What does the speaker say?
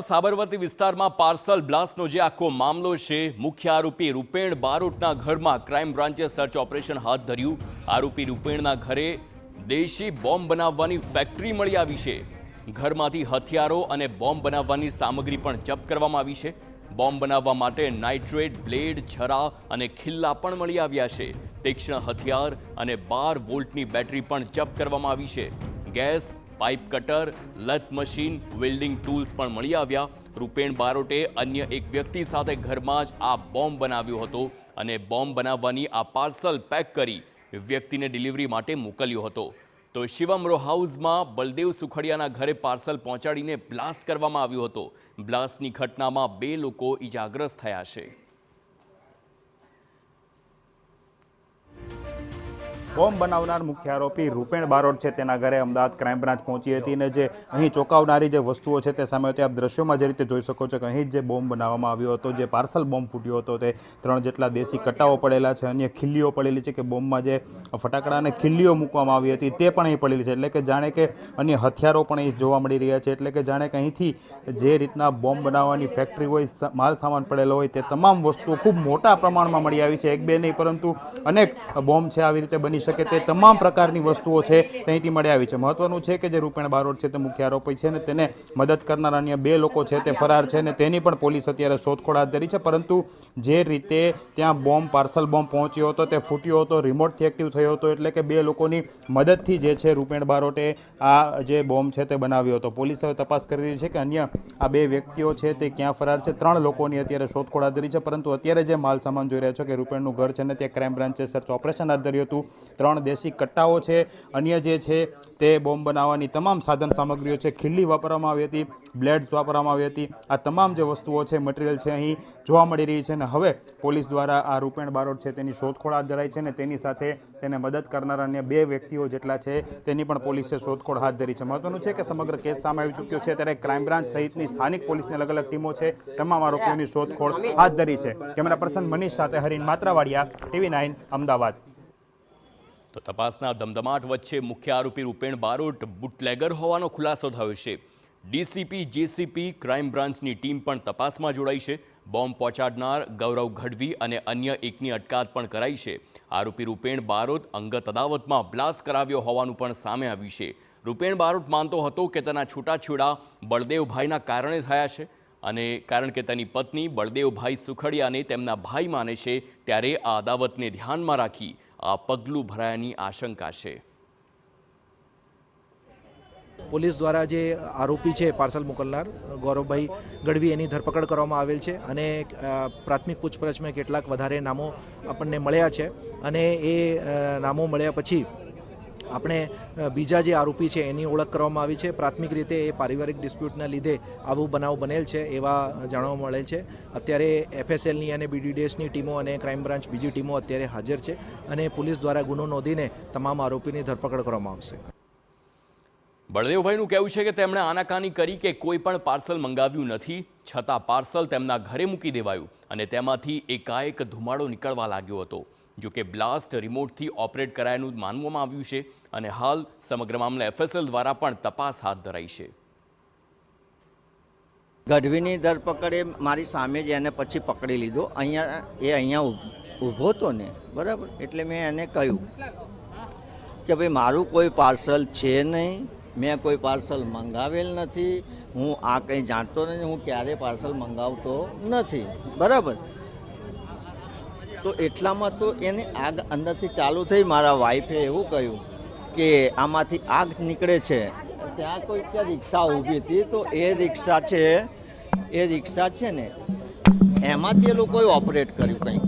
સાબરમતી વિસ્તારમાં પાર્સલ બ્લાસ્ટનો જે આખો મામલો છે, મુખ્ય આરોપી રૂપેણ બારોટના ઘરમાં ક્રાઇમ બ્રાન્ચે સર્ચ ઓપરેશન હાથ ધર્યું। આરોપી રૂપેણના ઘરે દેશી બોમ્બ બનાવવાની ફેક્ટરી મળી આવી છે। ઘરમાંથી હથિયારો અને બોમ્બ બનાવવાની સામગ્રી પણ જપ્ત કરવામાં આવી છે। બોમ્બ બનાવવા માટે નાઇટ્રેટ, બ્લેડ, છરા અને ખિલ્લા પણ મળી આવ્યા છે। તીક્ષ્ણ હથિયાર અને 12 વોલ્ટની બેટરી પણ જપ્ત કરવામાં આવી છે। Gas, pipe cutter, lathe machine, welding tools પણ મળી આવ્યા। રૂપેણ બારોટે અન્ય એક વ્યક્તિ સાથે ઘરમાં જ આ બોમ્બ બનાવ્યો હતો અને બોમ્બ બનાવવાની આ પાર્સલ પેક કરી વ્યક્તિને ડિલિવરી માટે મોકલ્યો હતો। તો શિવમ રો હાઉસમાં બલદેવ સુખડિયાના ઘરે પાર્સલ પહોંચાડીને બ્લાસ્ટ કરવામાં આવ્યો હતો। બ્લાસ્ટની ઘટનામાં 2 લોકો ઇજાગ્રસ્ત થયા છે। બોમ્બ બનાવનાર મુખ્ય આરોપી રૂપેણ બારોટ છે તેના ઘરે અમદાવાદ ક્રાઇમ બ્રાન્ચ પહોંચી હતી અને જે અહીં ચોંકાવનારી જે વસ્તુઓ છે તે સામે આપ દ્રશ્યોમાં જે રીતે જોઈ શકો છો કે અહીં જે બોમ્બ બનાવવામાં આવ્યો હતો, જે પાર્સલ બોમ્બ ફૂટ્યો હતો, તે 3 જેટલા દેશી કટ્ટાઓ પડેલા છે, અન્ય ખિલ્લીઓ પડેલી છે કે બોમ્બમાં જે ફટાકડા અને ખિલ્લીઓ મૂકવામાં આવી હતી તે પણ અહીં પડેલી છે। એટલે કે જાણે કે અન્ય હથિયારો પણ અહીં જોવા મળી રહ્યા છે। એટલે કે જાણે કે અહીંથી જે રીતના બોમ્બ બનાવવાની ફેક્ટરી હોય, માલ સામાન પડેલો હોય, તે તમામ વસ્તુઓ ખૂબ મોટા પ્રમાણમાં મળી આવી છે। એક બે નહીં પરંતુ અનેક બોમ્બ છે આવી રીતે બની શકે તે તમામ પ્રકારની વસ્તુઓ છે ત્યાંથી મળી આવી છે। મહત્વનું છે કે જે રૂપેણ બારોટ છે તે મુખ્ય આરોપી છે ને તેને મદદ કરનાર અન્ય 2 લોકો છે તે ફરાર છે ને તેની પણ પોલીસ અત્યારે શોધખોળ હાથ ધરી છે। પરંતુ જે રીતે ત્યાં બોમ્બ, પાર્સલ બોમ્બ પહોંચ્યો હતો, તે ફૂટ્યો હતો, રિમોટથી એક્ટિવ થયો હતો, એટલે કે 2 લોકોની મદદથી જે છે રૂપેણ બારોટે આ જે બોમ્બ છે તે બનાવ્યો હતો। પોલીસ હવે તપાસ કરી રહી છે કે અન્ય આ 2 વ્યક્તિઓ છે તે ક્યાં ફરાર છે। 3 લોકોની અત્યારે શોધખોળ હાથ ધરી છે। પરંતુ અત્યારે જે માલ સામાન જોઈ રહ્યા છો કે રૂપેણનું ઘર છે ને ત્યાં ક્રાઇમ બ્રાન્ચે સર્ચ ઓપરેશન હાથ ધર્યું હતું। 3 દેશી કટ્ટાઓ છે, અન્ય જે છે તે બોમ્બ બનાવવાની તમામ સાધન સામગ્રીઓ છે, ખિલ્લી વાપરવામાં આવી હતી, બ્લેડ્સ વાપરવામાં આવી હતી। આ તમામ જે વસ્તુઓ છે, મટીરિયલ છે અહીં જોવા મળી રહી છે અને હવે પોલીસ દ્વારા આ રૂપેણ બારોટ છે તેની શોધખોળ હાથ ધરાઈ છે અને તેની સાથે તેને મદદ કરનારા અન્ય 2 વ્યક્તિઓ જેટલા છે તેની પણ પોલીસે શોધખોળ હાથ ધરી છે। મહત્વનું છે કે સમગ્ર કેસ સામે આવી ચૂક્યો છે ત્યારે ક્રાઇમ બ્રાન્ચ સહિતની સ્થાનિક પોલીસની અલગ અલગ ટીમો છે તમામ આરોપીઓની શોધખોળ હાથ ધરી છે। કેમેરા પર્સન મનીષ સાથે હરીન માત્રાવાડિયા, TV9 અમદાવાદ। તો તપાસના ધમધમાટ વચ્ચે મુખ્ય આરોપી રૂપેણ બારોટ બુટલેગર હોવાનો ખુલાસો થયો છે। ડીસીપી, જેસીપી, ક્રાઇમ બ્રાન્ચની ટીમ પણ તપાસમાં જોડાઈ છે। બોમ્બ પહોંચાડનાર ગૌરવ ગઢવી અને અન્ય એકની અટકાયત પણ કરાઈ છે। આરોપી રૂપેણ બારોટ અંગત અદાવતમાં બ્લાસ્ટ કરાવ્યો હોવાનું પણ સામે આવ્યું છે। રૂપેણ બારોટ માનતો હતો કે તેના છૂટાછેડા બળદેવભાઈના કારણે થયા છે અને કારણ કે તેની પત્ની બળદેવભાઈ સુખડિયાને તેમના ભાઈ માને છે, ત્યારે આ અદાવતને ધ્યાનમાં રાખી આ પગલું ભરાયાની આશંકા છે। પોલીસ દ્વારા જે આરોપી છે પાર્સલ મોકલનાર ગૌરવભાઈ ગઢવી એની ધરપકડ કરવામાં આવેલ છે અને પ્રાથમિક પૂછપરછમાં કેટલાક વધારે નામો આપણને મળ્યા છે અને એ નામો મળ્યા પછી આપણે બીજા જે આરોપી છે એની ઓળખ કરવામાં આવી છે। પ્રાથમિક રીતે એ પારિવારિક ડિસ્પ્યુટના લીધે આવું બનાવ બનેલ છે એવા જાણવા મળે છે। અત્યારે FSLની અને BDDSની ટીમો અને ક્રાઇમ બ્રાન્ચ બીજી ટીમો અત્યારે હાજર છે અને પોલીસ દ્વારા ગુનો નોંધીને તમામ આરોપીની ધરપકડ કરવામાં આવશે। બળદેવભાઈનું કહેવું છે કે તેમણે આનાકાની કરી કે કોઈ પણ પાર્સલ મંગાવ્યું નથી, છતાં પાર્સલ તેમના ઘરે મૂકી દેવાયું અને તેમાંથી એકાએક ધુમાડો નીકળવા લાગ્યો હતો। જો કે બ્લાસ્ટ રિમોટથી ઓપરેટ કરાયાનું માનવામાં આવ્યું છે અને હાલ સમગ્ર મામલે FSL દ્વારા પણ તપાસ હાથ ધરાઈ છે। ગઢવીની ધરપકડે મારી સામે જ એને પછી પકડી લીધો। અહીંયા ઊભો હતો ને, બરાબર, એટલે મેં એને કહ્યું કે ભાઈ મારું કોઈ પાર્સલ છે નહીં, મેં કોઈ પાર્સલ મંગાવેલ નથી, હું આ કંઈ જાણતો નથી, હું ક્યારે પાર્સલ મંગાવતો નથી, બરાબર। તો એટલામાં તો એને આગ અંદરથી ચાલુ થઈ। મારા વાઈફે એવું કહ્યું કે આમાંથી આગ નીકળે છે। ત્યાં કોઈ ત્યાં રિક્ષા ઊભી હતી, તો એ રિક્ષા છે ને એમાંથી એ લોકોએ ઓપરેટ કર્યું કંઈક।